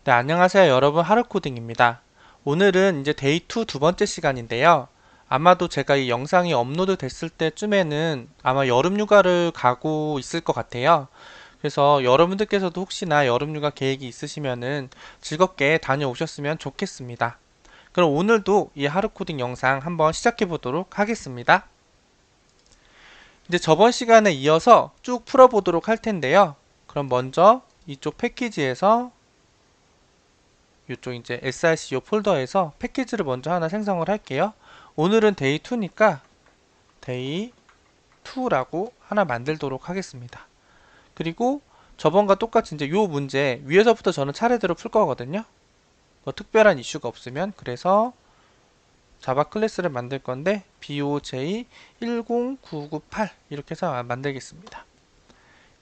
네, 안녕하세요 여러분. 하루코딩입니다. 오늘은 이제 데이 2 두 번째 시간인데요. 아마도 제가 이 영상이 업로드 됐을 때쯤에는 아마 여름휴가를 가고 있을 것 같아요. 그래서 여러분들께서도 혹시나 여름휴가 계획이 있으시면은 즐겁게 다녀오셨으면 좋겠습니다. 그럼 오늘도 이 하루코딩 영상 한번 시작해 보도록 하겠습니다. 이제 저번 시간에 이어서 쭉 풀어보도록 할 텐데요. 그럼 먼저 이쪽 패키지에서 이쪽 이제 srco 폴더에서 패키지를 먼저 하나 생성을 할게요. 오늘은 데이 2니까 데이 2라고 하나 만들도록 하겠습니다. 그리고 저번과 똑같이 이제 요 문제 위에서부터 저는 차례대로 풀 거거든요. 뭐 특별한 이슈가 없으면. 그래서 자바 클래스를 만들 건데 boj10998 이렇게 해서 만들겠습니다.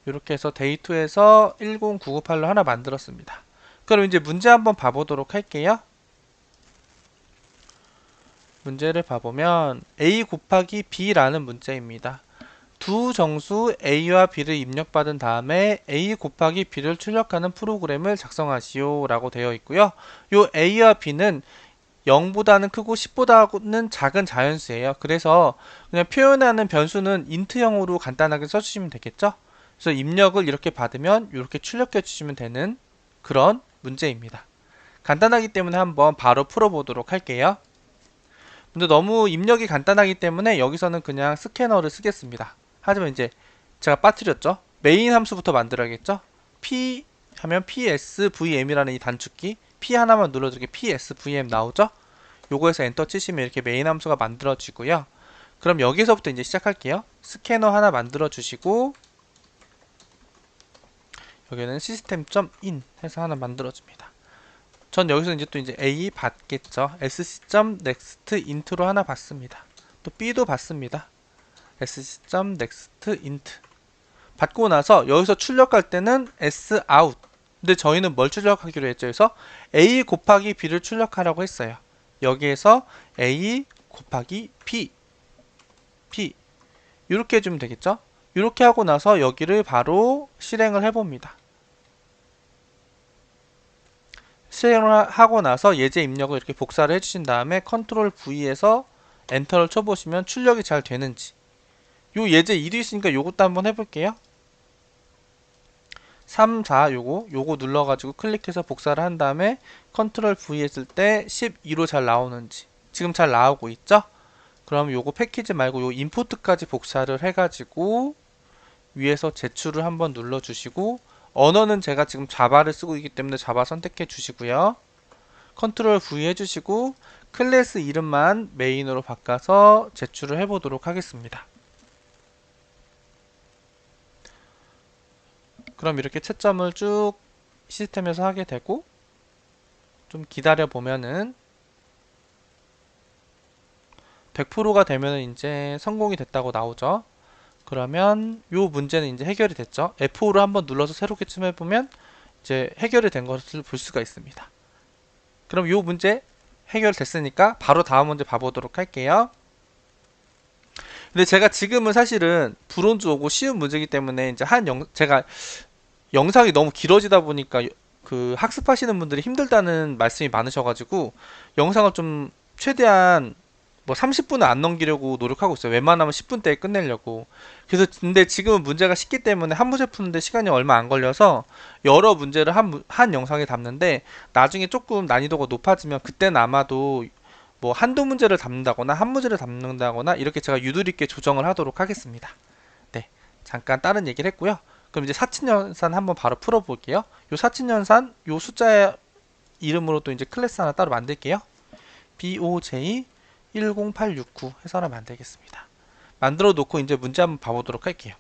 이렇게 해서 데이 2에서 10998로 하나 만들었습니다. 그럼 이제 문제 한번 봐보도록 할게요. 문제를 봐보면 a 곱하기 b라는 문제입니다. 두 정수 a와 b를 입력받은 다음에 a 곱하기 b를 출력하는 프로그램을 작성하시오 라고 되어 있고요. 요 a와 b는 0보다는 크고 10보다는 작은 자연수예요. 그래서 그냥 표현하는 변수는 int형으로 간단하게 써주시면 되겠죠. 그래서 입력을 이렇게 받으면 이렇게 출력해 주시면 되는 그런 문제입니다. 간단하기 때문에 한번 바로 풀어보도록 할게요. 근데 너무 입력이 간단하기 때문에 여기서는 그냥 스캐너를 쓰겠습니다. 하지만 이제 제가 빠뜨렸죠. 메인 함수부터 만들어야겠죠. p 하면 psvm이라는 이 단축키 p 하나만 눌러주게 psvm 나오죠. 요거에서 엔터 치시면 이렇게 메인 함수가 만들어지고요. 그럼 여기서부터 이제 시작할게요. 스캐너 하나 만들어 주시고 여기는 system.in 해서 하나 만들어 줍니다. 전 여기서 이제 또 이제 A 받겠죠. sc.nextint로 하나 받습니다. 또 B도 받습니다. sc.nextint 받고 나서 여기서 출력할 때는 sout. 근데 저희는 뭘 출력하기로 했죠? 그래서 A 곱하기 B를 출력하라고 했어요. 여기에서 A 곱하기 B 이렇게 해주면 되겠죠? 이렇게 하고 나서 여기를 바로 실행을 해봅니다. 실행을 하고 나서 예제 입력을 이렇게 복사를 해주신 다음에 컨트롤 V에서 엔터를 쳐보시면 출력이 잘 되는지. 요 예제 1이 있으니까 요것도 한번 해볼게요. 3, 4 요거 눌러가지고 클릭해서 복사를 한 다음에 컨트롤 V 했을 때 12로 잘 나오는지. 지금 잘 나오고 있죠? 그럼 요거 패키지 말고 요 임포트까지 복사를 해가지고 위에서 제출을 한번 눌러주시고 언어는 제가 지금 자바를 쓰고 있기 때문에 자바 선택해 주시고요. 컨트롤 V 해주시고 클래스 이름만 메인으로 바꿔서 제출을 해보도록 하겠습니다. 그럼 이렇게 채점을 쭉 시스템에서 하게 되고 좀 기다려 보면은 100%가 되면은 이제 성공이 됐다고 나오죠. 그러면 요 문제는 이제 해결이 됐죠. F5를 한번 눌러서 새롭게 침해보면 이제 해결이 된 것을 볼 수가 있습니다. 그럼 요 문제 해결됐으니까 바로 다음 문제 봐보도록 할게요. 근데 제가 지금은 사실은 브론즈 오고 쉬운 문제이기 때문에 이제 제가 영상이 너무 길어지다 보니까 그 학습하시는 분들이 힘들다는 말씀이 많으셔가지고 영상을 좀 최대한 뭐 30분은 안 넘기려고 노력하고 있어요. 웬만하면 10분대에 끝내려고. 그래서 근데 지금은 문제가 쉽기 때문에 한 문제 푸는데 시간이 얼마 안 걸려서 여러 문제를 한 영상에 담는데 나중에 조금 난이도가 높아지면 그때는 아마도 뭐 한두 문제를 담는다거나 한 문제를 담는다거나 이렇게 제가 유도리 있게 조정을 하도록 하겠습니다. 네, 잠깐 다른 얘기를 했고요. 그럼 이제 사친연산 한번 바로 풀어볼게요. 요 사친연산 요 숫자의 이름으로 또 이제 클래스 하나 따로 만들게요. boj 10869 해서 하나 만들겠습니다. 만들어 놓고 이제 문제 한번 봐보도록 할게요.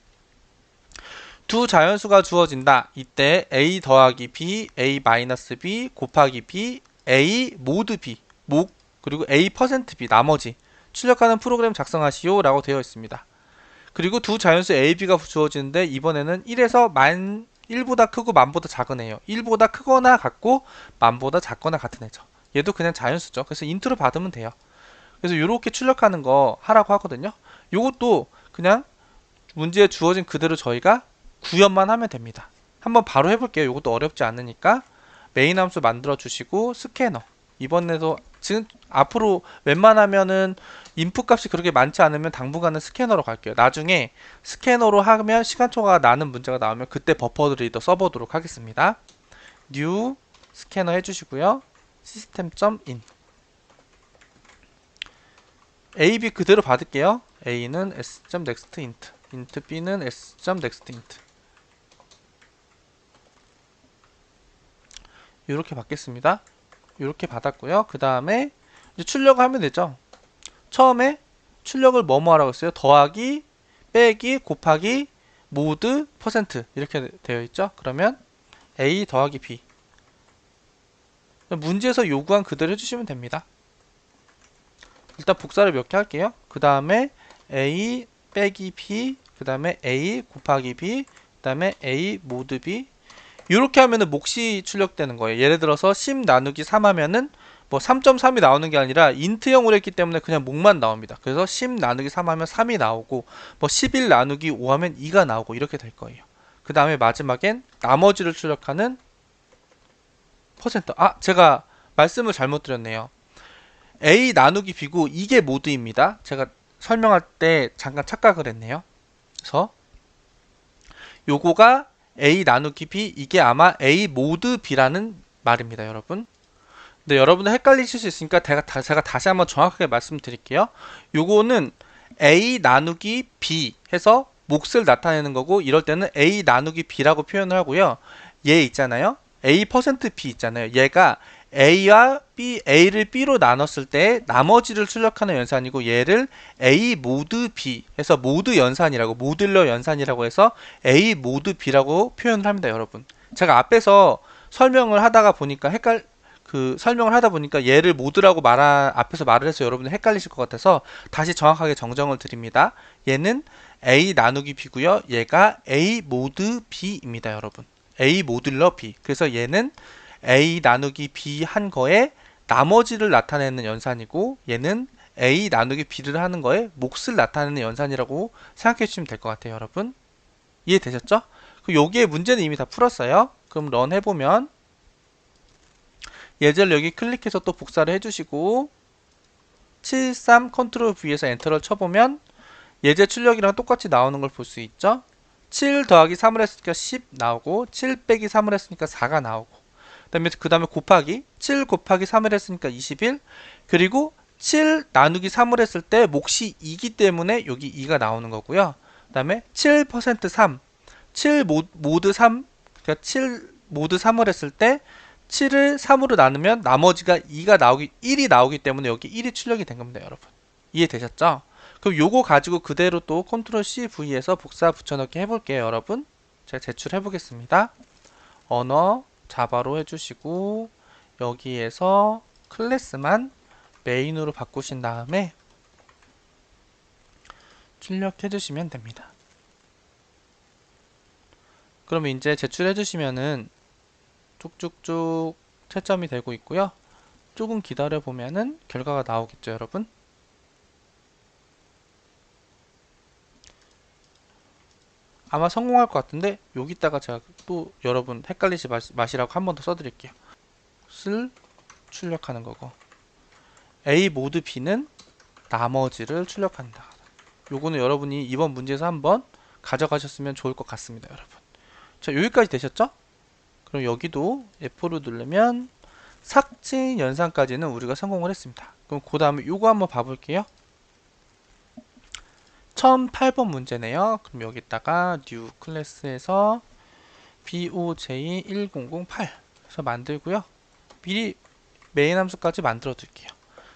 두 자연수가 주어진다. 이때 a 더하기 b, a 마이너스 b 곱하기 b, a 모드 b, 그리고 a 퍼센트 b 나머지 출력하는 프로그램 작성하시오 라고 되어 있습니다. 그리고 두 자연수 a, b가 주어지는데 이번에는 1에서 1보다 크고 만보다 작은 애요. 1보다 크거나 같고 만보다 작거나 같은 애죠. 얘도 그냥 자연수죠. 그래서 인트로 받으면 돼요. 그래서 이렇게 출력하는 거 하라고 하거든요. 이것도 그냥 문제에 주어진 그대로 저희가 구현만 하면 됩니다. 한번 바로 해볼게요. 이것도 어렵지 않으니까 메인 함수 만들어 주시고 스캐너 이번에도 지금 앞으로 웬만하면은 인풋 값이 그렇게 많지 않으면 당분간은 스캐너로 갈게요. 나중에 스캐너로 하면 시간 초과가 나는 문제가 나오면 그때 버퍼 리더 써보도록 하겠습니다. new 스캐너 해주시고요. system.in a, b 그대로 받을게요. a는 s.nextInt int b는 s.nextInt 이렇게 받겠습니다. 이렇게 받았고요. 그 다음에 이제 출력을 하면 되죠. 처음에 출력을 뭐뭐 하라고 했어요? 더하기, 빼기, 곱하기, 모드, 퍼센트 이렇게 되어 있죠. 그러면 a 더하기 b 문제에서 요구한 그대로 해주시면 됩니다. 일단 복사를 몇 개 할게요. 그 다음에 a 빼기 b 그 다음에 a 곱하기 b 그 다음에 a 모드 b 이렇게 하면은 몫이 출력되는 거예요. 예를 들어서 10 나누기 3 하면은 뭐 3.3이 나오는 게 아니라 인트형으로 했기 때문에 그냥 몫만 나옵니다. 그래서 10 나누기 3 하면 3이 나오고 뭐 11 나누기 5 하면 2가 나오고 이렇게 될 거예요. 그 다음에 마지막엔 나머지를 출력하는 퍼센트. 제가 말씀을 잘못 드렸네요. a 나누기 b고 이게 모드입니다. 제가 설명할 때 잠깐 착각을 했네요. 그래서 요거가 a 나누기 b 이게 아마 a 모드 b라는 말입니다, 여러분. 근데 여러분들 헷갈리실 수 있으니까 제가 다시 한번 정확하게 말씀드릴게요. 요거는 a 나누기 b 해서 몫을 나타내는 거고 이럴 때는 a 나누기 b라고 표현을 하고요. 얘 있잖아요. a%b 있잖아요. 얘가 a와 b, a를 b로 나눴을 때 나머지를 출력하는 연산이고 얘를 a 모드 b 해서 모드 연산이라고 모듈러 연산이라고 해서 a 모드 b라고 표현을 합니다, 여러분. 제가 앞에서 설명을 하다가 보니까 설명을 하다 보니까 얘를 모드라고 앞에서 말을 해서 여러분들 헷갈리실 것 같아서 다시 정확하게 정정을 드립니다. 얘는 a 나누기 b고요. 얘가 a 모드 b입니다, 여러분. a 모듈러 b. 그래서 얘는 a 나누기 b 한 거에 나머지를 나타내는 연산이고 얘는 a 나누기 b를 하는 거에 몫을 나타내는 연산이라고 생각해 주시면 될 것 같아요, 여러분. 이해되셨죠? 여기에 문제는 이미 다 풀었어요. 그럼 런 해보면 예제를 여기 클릭해서 또 복사를 해주시고 73 컨트롤 V에서 엔터를 쳐보면 예제 출력이랑 똑같이 나오는 걸 볼 수 있죠. 7 더하기 3을 했으니까 10 나오고 7 빼기 3을 했으니까 4가 나오고 그 다음에 곱하기 7 곱하기 3을 했으니까 21 그리고 7 나누기 3을 했을 때 몫이 2기 때문에 여기 2가 나오는 거고요. 그 다음에 7% 3 7 모드 3 그러니까 7 모드 3을 했을 때 7을 3으로 나누면 나머지가 1이 나오기 때문에 여기 1이 출력이 된 겁니다, 여러분. 이해되셨죠? 그럼 요거 가지고 그대로 또 컨트롤 C V에서 복사 붙여넣기 해볼게요, 여러분. 제가 제출해 보겠습니다. 언어 자바로 해주시고 여기에서 클래스만 메인으로 바꾸신 다음에 출력해 주시면 됩니다. 그러면 이제 제출해 주시면은 쭉쭉쭉 채점이 되고 있고요. 조금 기다려 보면은 결과가 나오겠죠, 여러분. 아마 성공할 것 같은데 여기다가 제가 또 여러분 헷갈리지 마시라고 한 번 더 써드릴게요. 를 출력하는 거고 A 모드 B는 나머지를 출력한다. 요거는 여러분이 이번 문제에서 한번 가져가셨으면 좋을 것 같습니다, 여러분. 자, 여기까지 되셨죠? 그럼 여기도 F4를 누르면 삭제 연산까지는 우리가 성공을 했습니다. 그럼 그 다음에 요거 한번 봐볼게요. 1008번 문제네요. 그럼 여기다가 new 클래스에서 BOJ1008 해서 만들고요. 미리 메인 함수까지 만들어 둘게요.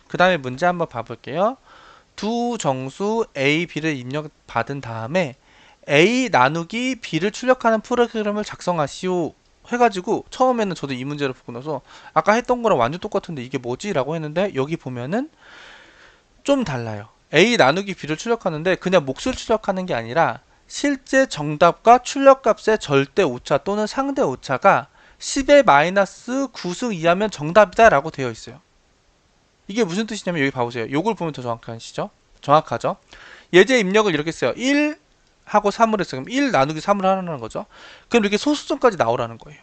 그 다음에 문제 한번 봐볼게요. 두 정수 A, B를 입력받은 다음에 A 나누기 B를 출력하는 프로그램을 작성하시오 해가지고 처음에는 저도 이 문제를 보고 나서 아까 했던 거랑 완전 똑같은데 이게 뭐지? 라고 했는데 여기 보면은 좀 달라요. A 나누기 B를 출력하는데 그냥 몫을 출력하는 게 아니라 실제 정답과 출력값의 절대 오차 또는 상대 오차가 10의 마이너스 9승 이하면 정답이다 라고 되어 있어요. 이게 무슨 뜻이냐면 여기 봐보세요. 요걸 보면 더 정확하죠? 예제 입력을 이렇게 써요. 1 하고 3을 했어요. 그럼 1 나누기 3을 하라는 거죠. 그럼 이렇게 소수점까지 나오라는 거예요.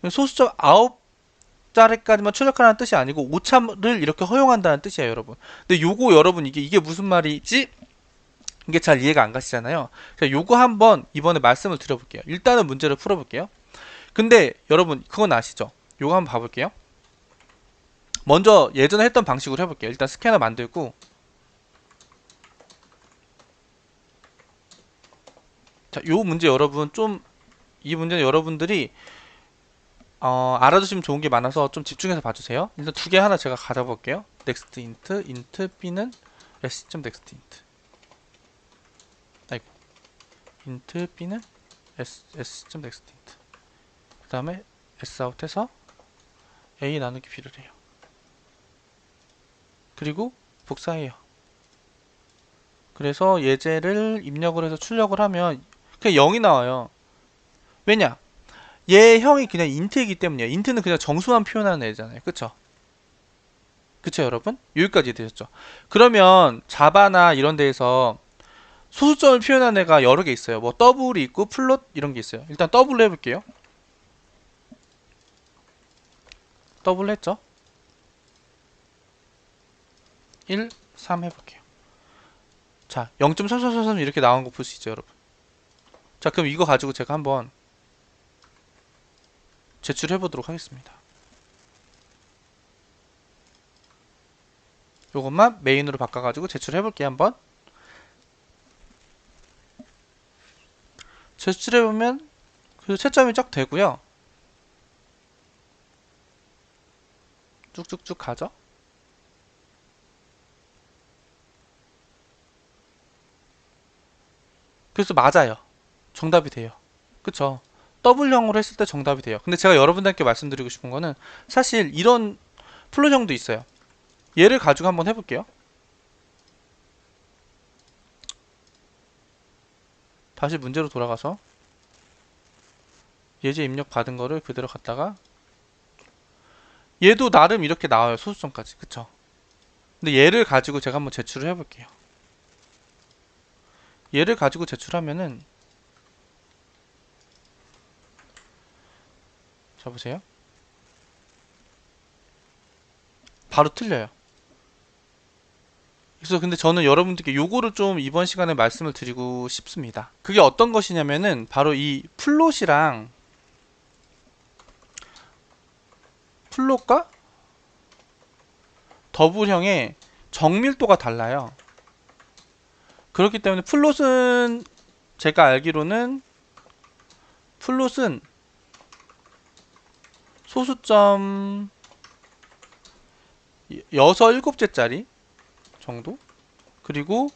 소수점 자리까지만 출력하라는 뜻이 아니고 오차를 이렇게 허용한다는 뜻이에요, 여러분. 근데 요거 여러분 이게 무슨 말이지? 이게 잘 이해가 안 가시잖아요. 자, 요거 한번 이번에 말씀을 드려볼게요. 일단은 문제를 풀어볼게요. 근데 여러분 그건 아시죠? 요거 한번 봐볼게요. 먼저 예전에 했던 방식으로 해볼게요. 일단 스캐너 만들고, 자, 요 문제 여러분 이 문제는 여러분들이 알아두시면 좋은 게 많아서 좀 집중해서 봐주세요. 일단 두 개 하나 제가 가져볼게요. next int b는 s.next int. 아이고, int b는 s.next int. 그 다음에 sout에서 a 나누기 b를 해요. 그리고 복사해요. 그래서 예제를 입력을 해서 출력을 하면 그냥 0이 나와요. 왜냐? 얘 형이 그냥 인트이기 때문이에요. 인트는 그냥 정수만 표현하는 애잖아요. 그쵸? 그쵸 여러분? 여기까지 되셨죠? 그러면 자바나 이런 데에서 소수점을 표현하는 애가 여러 개 있어요. 뭐 더블이 있고 플롯 이런 게 있어요. 일단 더블로 해볼게요. 더블 했죠? 1, 3 해볼게요. 자, 0.3333 이렇게 나온 거 볼 수 있죠, 여러분? 자, 그럼 이거 가지고 제가 한번 제출해 보도록 하겠습니다. 요것만 메인으로 바꿔가지고 제출해 볼게요, 한번. 제출해 보면 그 채점이 쫙 되고요. 쭉쭉쭉 가죠. 그래서 맞아요. 정답이 돼요. 그쵸? 더블형으로 했을 때 정답이 돼요. 근데 제가 여러분들께 말씀드리고 싶은 거는 사실 이런 플롯형도 있어요. 얘를 가지고 한번 해볼게요. 다시 문제로 돌아가서 예제 입력 받은 거를 그대로 갖다가 얘도 나름 이렇게 나와요. 소수점까지. 그쵸? 근데 얘를 가지고 제가 한번 제출을 해볼게요. 얘를 가지고 제출하면은 자 보세요. 바로 틀려요. 그래서 근데 저는 여러분들께 요거를 좀 이번 시간에 말씀을 드리고 싶습니다. 그게 어떤 것이냐면은 바로 이 플롯과 더블형의 정밀도가 달라요. 그렇기 때문에 플롯은 제가 알기로는 플롯은 소수점 6, 7개짜리 정도? 그리고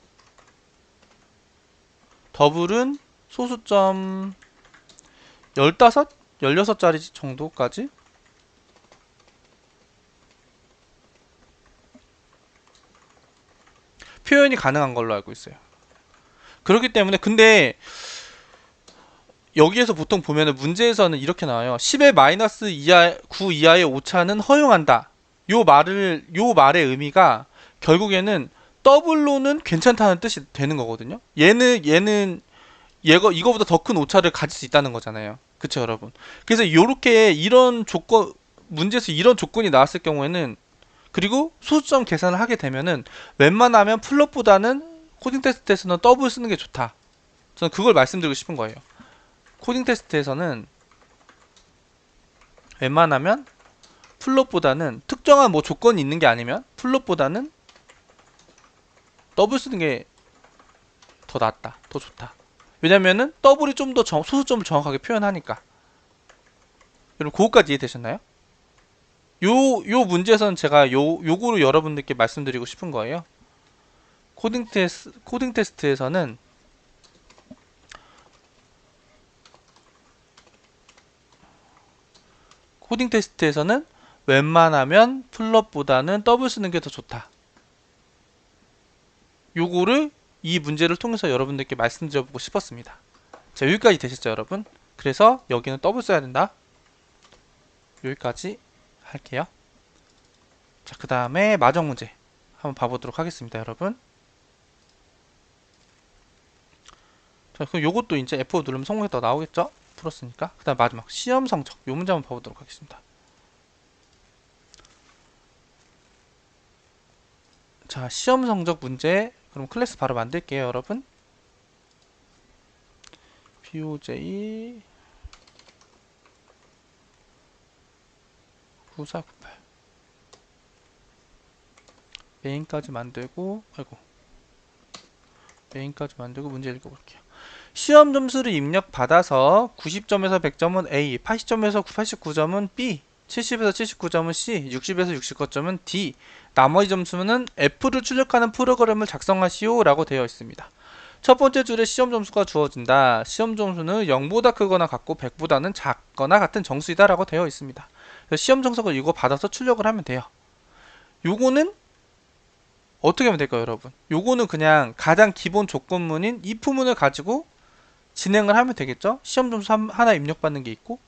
더블은 소수점 15, 16짜리 정도까지 표현이 가능한 걸로 알고 있어요. 그렇기 때문에 근데 여기에서 보통 보면은 문제에서는 이렇게 나와요. 10의 마이너스 이하, 9 이하의 오차는 허용한다. 요 말의 의미가 결국에는 더블로는 괜찮다는 뜻이 되는 거거든요. 얘는 이거보다 더 큰 오차를 가질 수 있다는 거잖아요. 그쵸 여러분? 그래서 요렇게 이런 조건 문제에서 이런 조건이 나왔을 경우에는 그리고 소수점 계산을 하게 되면은 웬만하면 플롯보다는 코딩 테스트에서는 더블 쓰는 게 좋다. 저는 그걸 말씀드리고 싶은 거예요. 코딩 테스트에서는 웬만하면 플롯보다는 특정한 뭐 조건이 있는 게 아니면 플롯보다는 더블 쓰는 게 더 낫다, 더 좋다. 왜냐면은 더블이 좀 더 소수점을 정확하게 표현하니까. 여러분 그거까지 이해되셨나요? 요 문제에서는 제가 요거로 여러분들께 말씀드리고 싶은 거예요. 코딩 테스트에서는 웬만하면 플롯보다는 더블 쓰는 게 더 좋다. 요거를 이 문제를 통해서 여러분들께 말씀드려보고 싶었습니다. 자, 여기까지 되셨죠, 여러분? 그래서 여기는 더블 써야 된다. 여기까지 할게요. 자, 그 다음에 마정 문제 한번 봐보도록 하겠습니다, 여러분. 자, 그럼 요것도 이제 F5 누르면 성공했다 나오겠죠? 풀었으니까. 그 다음 마지막 시험 성적 요 문제 한번 봐보도록 하겠습니다. 자, 시험 성적 문제. 그럼 클래스 바로 만들게요, 여러분. BOJ 9498 메인까지 만들고, 아이고, 메인까지 만들고 문제 읽어볼게요. 시험 점수를 입력받아서 90점에서 100점은 A, 80점에서 89점은 B, 70에서 79점은 C, 60에서 69점은 D, 나머지 점수는 F를 출력하는 프로그램을 작성하시오 라고 되어 있습니다. 첫 번째 줄에 시험 점수가 주어진다. 시험 점수는 0보다 크거나 같고 100보다는 작거나 같은 정수이다 라고 되어 있습니다. 시험 정석을 이거 받아서 출력을 하면 돼요. 요거는 어떻게 하면 될까요, 여러분? 요거는 그냥 가장 기본 조건문인 if문을 가지고 진행을 하면 되겠죠? 시험 점수 하나 입력받는 게 있고.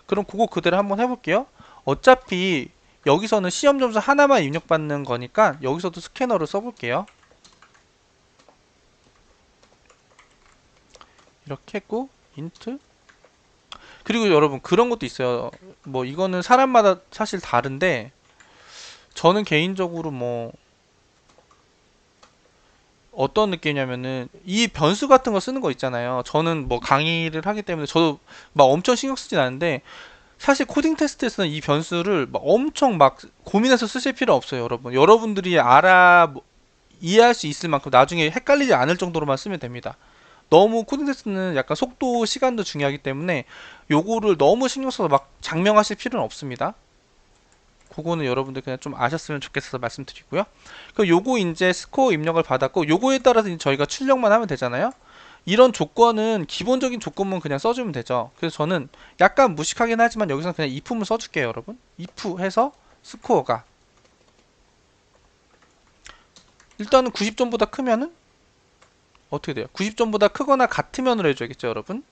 그럼 그거 그대로 한번 해볼게요. 어차피 여기서는 시험 점수 하나만 입력받는 거니까 여기서도 스캐너를 써볼게요. 이렇게 했고 인트. 그리고 여러분 그런 것도 있어요. 뭐 이거는 사람마다 사실 다른데 저는 개인적으로 뭐 어떤 느낌이냐면은 이 변수 같은 거 쓰는 거 있잖아요. 저는 뭐 강의를 하기 때문에 저도 막 엄청 신경 쓰진 않는데 사실 코딩 테스트에서는 이 변수를 막 엄청 막 고민해서 쓰실 필요 없어요, 여러분. 여러분들이 이해할 수 있을 만큼 나중에 헷갈리지 않을 정도로만 쓰면 됩니다. 너무 코딩 테스트는 약간 속도, 시간도 중요하기 때문에 요거를 너무 신경 써서 막 장명하실 필요는 없습니다. 그거는 여러분들 그냥 좀 아셨으면 좋겠어서 말씀드리고요. 그 요거 이제 스코어 입력을 받았고 요거에 따라서 이제 저희가 출력만 하면 되잖아요. 이런 조건은 기본적인 조건만 그냥 써주면 되죠. 그래서 저는 약간 무식하긴 하지만 여기서 그냥 if문 써줄게요, 여러분. if 해서 스코어가 일단은 90점보다 크면은 어떻게 돼요? 90점보다 크거나 같으면으로 해줘야겠죠, 여러분.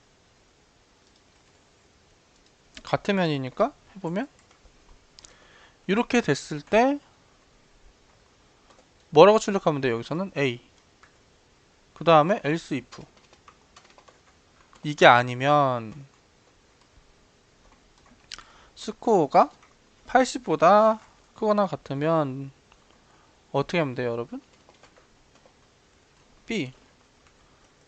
같으면이니까 해보면 이렇게 됐을 때 뭐라고 출력하면 돼요? 여기서는 A 그 다음에 else if 이게 아니면 스코어가 80보다 크거나 같으면 어떻게 하면 돼요, 여러분? B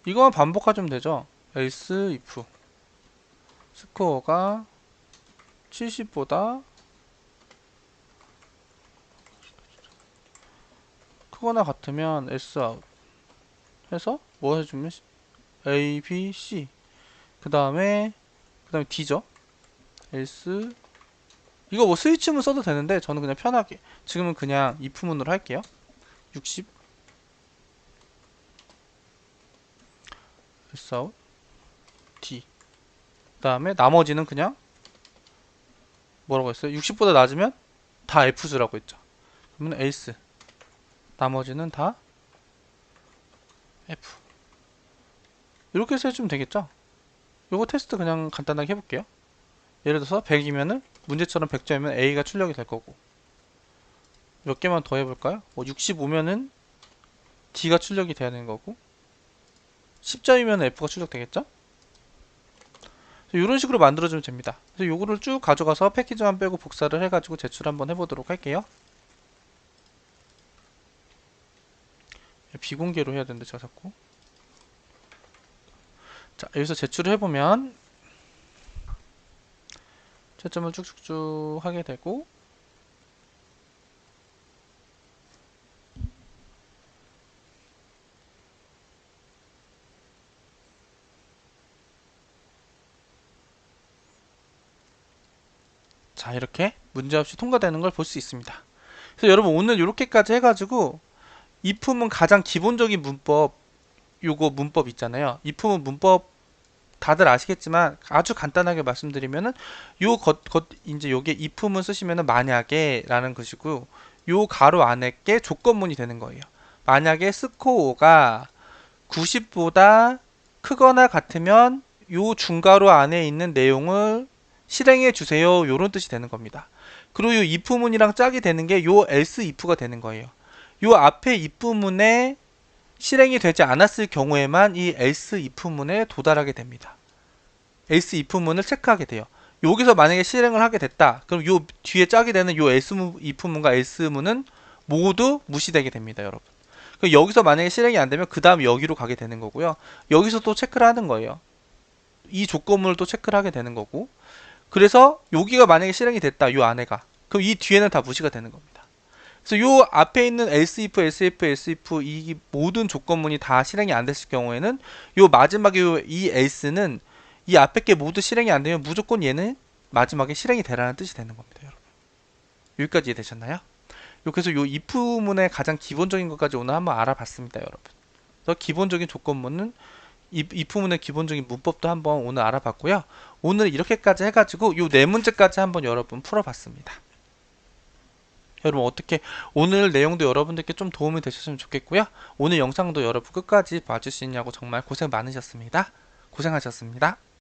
이거만 반복하면 되죠. else if 스코어가 70보다 크거나 같으면 s out 해서 뭐 해주면 A, B, C 그 다음에 D죠. else 이거 뭐 스위치문 써도 되는데 저는 그냥 편하게 지금은 그냥 if문으로 할게요. 60 s out D 그 다음에 나머지는 그냥 뭐라고 했어요? 60보다 낮으면 다 F수라고 했죠. 그러면 else 나머지는 다 F 이렇게 해서 해주면 되겠죠. 요거 테스트 그냥 간단하게 해볼게요. 예를 들어서 100이면은 문제처럼 100점이면 A가 출력이 될 거고 몇 개만 더 해볼까요? 65면은 D가 출력이 돼야 되는 거고 10점이면 F가 출력되겠죠? 이런 식으로 만들어주면 됩니다. 그래서 요거를 쭉 가져가서 패키지만 빼고 복사를 해가지고 제출 한번 해보도록 할게요. 비공개로 해야 되는데 제가 자꾸 자 여기서 제출을 해보면 채점을 쭉쭉쭉 하게 되고 자 이렇게 문제없이 통과되는 걸 볼 수 있습니다. 그래서 여러분 오늘 이렇게까지 해가지고 if문 가장 기본적인 문법 요거 문법 있잖아요. if문 문법 다들 아시겠지만 아주 간단하게 말씀드리면은 이제 요게 if문 쓰시면은 만약에 라는 것이고 요 가로 안에 게 조건문이 되는 거예요. 만약에 스코어가 90보다 크거나 같으면 요 중괄호 안에 있는 내용을 실행해 주세요. 요런 뜻이 되는 겁니다. 그리고 요 if문이랑 짝이 되는 게 요 else if가 되는 거예요. 요 앞에 if문에 실행이 되지 않았을 경우에만 이 else if문에 도달하게 됩니다. else if문을 체크하게 돼요. 여기서 만약에 실행을 하게 됐다. 그럼 요 뒤에 짝이 되는 요 else if문과 else문은 모두 무시되게 됩니다, 여러분. 여기서 만약에 실행이 안 되면 그 다음 여기로 가게 되는 거고요. 여기서 또 체크를 하는 거예요. 이 조건물을 또 체크를 하게 되는 거고. 그래서 여기가 만약에 실행이 됐다, 요 안에가. 그럼 이 뒤에는 다 무시가 되는 겁니다. 그래서 요 앞에 있는 else if, elsif, elsif 이 모든 조건문이 다 실행이 안 됐을 경우에는 요 마지막에 이 else는 이 앞에 게 모두 실행이 안 되면 무조건 얘는 마지막에 실행이 되라는 뜻이 되는 겁니다, 여러분. 여기까지 이해되셨나요? 그래서 요 if문의 가장 기본적인 것까지 오늘 한번 알아봤습니다, 여러분. 그래서 기본적인 조건문은 if문의 기본적인 문법도 한번 오늘 알아봤고요. 오늘 이렇게까지 해가지고 요 네 문제까지 한번 여러분 풀어봤습니다. 여러분 어떻게 오늘 내용도 여러분들께 좀 도움이 되셨으면 좋겠고요. 오늘 영상도 여러분 끝까지 봐주시냐고 정말 고생 많으셨습니다. 고생하셨습니다.